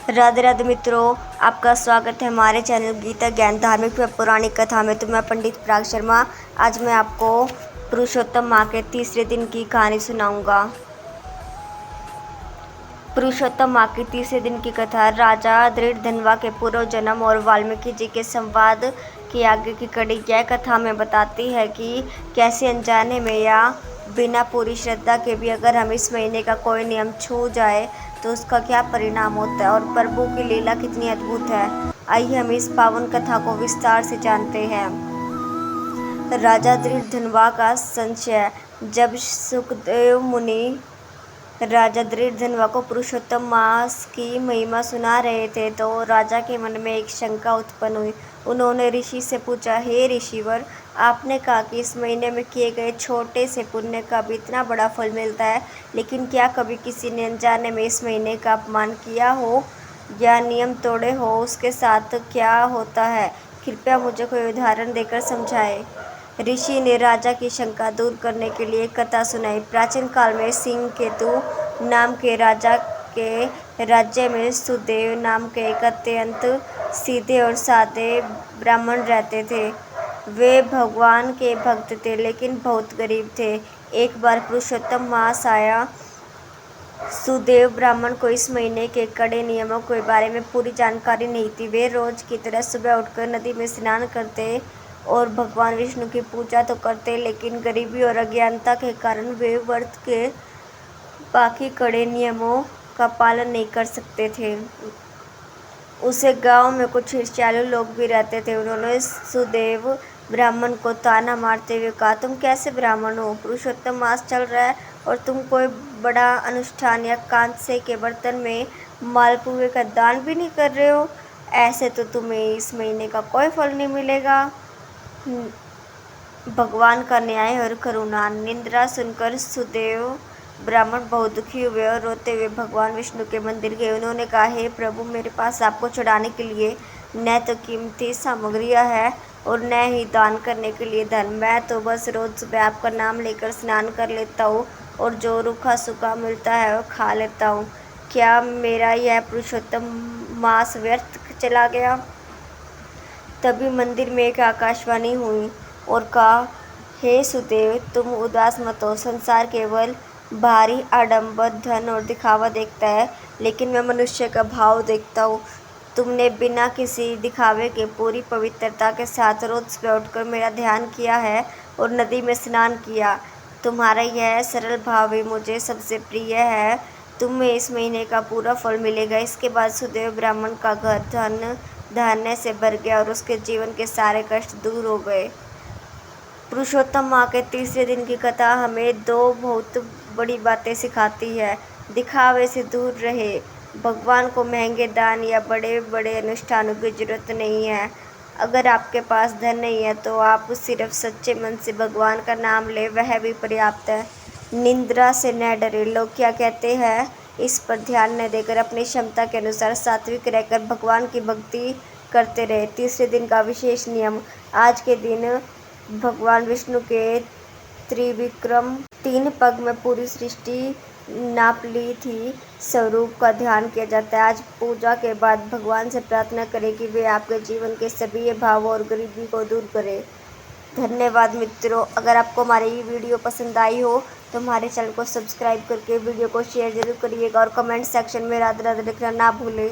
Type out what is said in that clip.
राधे राधे मित्रों, आपका स्वागत है हमारे चैनल गीता ज्ञान धार्मिक व पौराणिक कथा में। तो मैं पंडित पराग शर्मा आज मैं आपको पुरुषोत्तम माह के तीसरे दिन की कहानी सुनाऊंगा। पुरुषोत्तम माह की तीसरे दिन की कथा राजा दृढ़धनवा के पूर्व जन्म और वाल्मीकि जी के संवाद की आगे की कड़ी यह कथा हमें बताती है कि कैसे अनजाने में या बिना पूरी श्रद्धा के भी अगर हम इस महीने का कोई नियम छू जाए तो उसका क्या परिणाम होता है और प्रभु की लीला कितनी अद्भुत है। आइए हम इस पावन कथा को विस्तार से जानते हैं। राजा दृढ़धनवा का संशय। जब सुखदेव मुनि राजा दृढ़धनवा को पुरुषोत्तम मास की महिमा सुना रहे थे तो राजा के मन में एक शंका उत्पन्न हुई। उन्होंने ऋषि से पूछा, हे ऋषिवर, आपने कहा कि इस महीने में किए गए छोटे से पुण्य का भी इतना बड़ा फल मिलता है, लेकिन क्या कभी किसी ने अनजाने में इस महीने का अपमान किया हो या नियम तोड़े हो, उसके साथ क्या होता है? कृपया मुझे कोई उदाहरण देकर समझाएं। ऋषि ने राजा की शंका दूर करने के लिए कथा सुनाई। प्राचीन काल में सिंहकेतु नाम के राजा के राज्य में सुदेव नाम के एक अत्यंत सीधे और सादे ब्राह्मण रहते थे। वे भगवान के भक्त थे लेकिन बहुत गरीब थे। एक बार पुरुषोत्तम मास आया। सुदेव ब्राह्मण को इस महीने के कड़े नियमों के बारे में पूरी जानकारी नहीं थी। वे रोज की तरह सुबह उठकर नदी में स्नान करते और भगवान विष्णु की पूजा तो करते, लेकिन गरीबी और अज्ञानता के कारण वे व्रत के बाकी कड़े नियमों का पालन नहीं कर सकते थे। उसे गांव में कुछ ईर्ष्यालु लोग भी रहते थे। उन्होंने सुदेव ब्राह्मण को ताना मारते हुए कहा, तुम कैसे ब्राह्मण हो? पुरुषोत्तम मास चल रहा है और तुम कोई बड़ा अनुष्ठान या कांसे के बर्तन में मालपुए का दान भी नहीं कर रहे हो। ऐसे तो तुम्हें इस महीने का कोई फल नहीं मिलेगा। भगवान का न्याय और करुणा। निंदा सुनकर सुदेव ब्राह्मण बहुत दुखी हुए और रोते हुए भगवान विष्णु के मंदिर गए। उन्होंने कहा, हे प्रभु, मेरे पास आपको चढ़ाने के लिए न तो कीमती सामग्रियां है और न ही दान करने के लिए धन। मैं तो बस रोज सुबह आपका नाम लेकर स्नान कर लेता हूँ और जो रूखा सूखा मिलता है वो खा लेता हूँ। क्या मेरा यह पुरुषोत्तम मास व्यर्थ चला गया? तभी मंदिर में एक आकाशवाणी हुई और कहा, हे सुदेव, तुम उदास मत हो। संसार केवल भारी आडंबर, धन और दिखावा देखता है, लेकिन मैं मनुष्य का भाव देखता हूँ। तुमने बिना किसी दिखावे के पूरी पवित्रता के साथ रोज सुबह उठकर मेरा ध्यान किया है और नदी में स्नान किया। तुम्हारा यह सरल भाव ही मुझे सबसे प्रिय है। तुम्हें इस महीने का पूरा फल मिलेगा। इसके बाद सुदेव ब्राह्मण का घर धन धान्य से भर गया और उसके जीवन के सारे कष्ट दूर हो गए। पुरुषोत्तम माह के तीसरे दिन की कथा हमें दो बहुत बड़ी बातें सिखाती है। दिखावे से दूर रहे। भगवान को महंगे दान या बड़े बड़े अनुष्ठानों की जरूरत नहीं है। अगर आपके पास धन नहीं है तो आप सिर्फ सच्चे मन से भगवान का नाम ले, वह भी पर्याप्त है। निंदा से न डरे। लोग क्या कहते हैं इस पर ध्यान न देकर अपनी क्षमता के अनुसार सात्विक रहकर भगवान की भक्ति करते रहे। तीसरे दिन का विशेष नियम। आज के दिन भगवान विष्णु के त्रिविक्रम 3 पग में पूरी सृष्टि नाप ली थी स्वरूप का ध्यान किया जाता है। आज पूजा के बाद भगवान से प्रार्थना करें कि वे आपके जीवन के सभी भावों और गरीबी को दूर करें। धन्यवाद मित्रों। अगर आपको हमारी ये वीडियो पसंद आई हो तो हमारे चैनल को सब्सक्राइब करके वीडियो को शेयर जरूर करिएगा और कमेंट सेक्शन में राधे राधे लिखना ना भूलें।